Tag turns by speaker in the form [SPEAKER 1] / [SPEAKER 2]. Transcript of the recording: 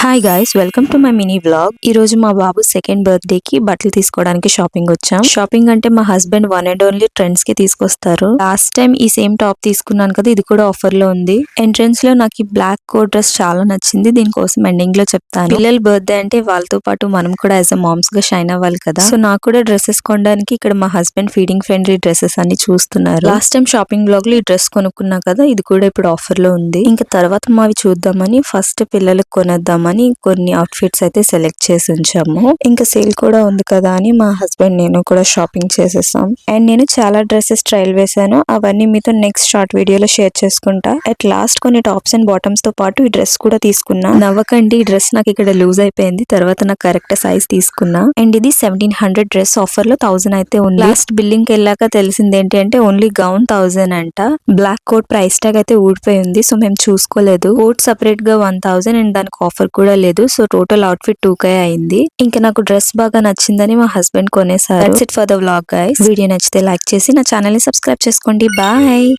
[SPEAKER 1] Hi guys, welcome to my mini vlog. ఈ రోజు మా బాబు సెకండ్ బర్త్డే కి బట్టలు తీసుకోవడానికి షాపింగ్ వచ్చాం. షాపింగ్ అంటే మా husband one and only trends కి తీసుకొస్తారు. లాస్ట్ టైం ఈ సేమ్ టాప్ తీసుకున్నాను కదా, ఇది కూడా ఆఫర్ లో ఉంది. ఎంట్రన్స్ లో నాకు ఈ బ్లాక్ కోట్ డ్రెస్ చాలా నచ్చింది. దీనికోసం ఎండింగ్ లో చెప్తాను. పిల్లల బర్త్డే అంటే వాళ్ళతో పాటు మనం కూడా యాజ్ అ మామ్స్ గా షైన్ అవ్వాలి కదా. సో నాకు కూడా డ్రెస్సెస్ కొనడానికి ఇక్కడ మా హస్బెండ్ ఫీడింగ్ ఫ్రెండ్లీ డ్రెస్సెస్ అన్ని చూస్తున్నారు. లాస్ట్ టైం షాపింగ్ బ్లాగ్ లో ఈ డ్రెస్ కొనుక్కున్నా కదా, ఇది కూడా ఇప్పుడు ఆఫర్ లో ఉంది. ఇంకా తర్వాత మావి చూద్దామని ఫస్ట్ పిల్లలకు కొనేద్దామని కొన్ని అవుట్ఫిట్స్ అయితే సెలెక్ట్ చేసి ఉంచాము. ఇంకా సేల్ కూడా ఉంది కదా అని మా హస్బెండ్ నేను కూడా షాపింగ్ చేసేసాం. అండ్ నేను చాలా డ్రెస్సెస్ ట్రయల్ వేసాను. అవన్నీ మీతో నెక్స్ట్ షార్ట్ వీడియోలో షేర్ చేసుకుంటా. అట్ లాస్ట్ కొన్ని టాప్స్ అండ్ బాటమ్స్ తో పాటు ఈ డ్రెస్ కూడా తీసుకున్నా. నవ్వకండి, ఈ డ్రెస్ నాకు ఇక్కడ లూజ్ అయిపోయింది. తర్వాత నాకు కరెక్ట్ సైజ్ తీసుకున్నా. అండ్ ఇది 1700 డ్రెస్ ఆఫర్ లో 1000 అయితే ఉంది. లాస్ట్ బిల్లింగ్ కి వెళ్ళాక తెలిసింది ఏంటి అంటే ఓన్లీ గౌన్ 1000 అంట. బ్లాక్ కోట్ ప్రైస్ ట్యాగ్ అయితే ఊడిపోయి ఉంది. సో మేము చూసుకోలేదు. కోట్ సపరేట్ గా 1000 అండ్ దానికి ఆఫర్ కూడా లేదు. సో టోటల్ అవుట్ఫిట్ 2K అయింది. ఇంకా నాకు డ్రెస్ బాగా నచ్చిందని మా హస్బెండ్ కొనేసారు. That's it for the vlog guys. Video నచ్చితే లైక్ చేసి నా ఛానల్ ని సబ్స్క్రైబ్ చేసుకోండి. బాయ్.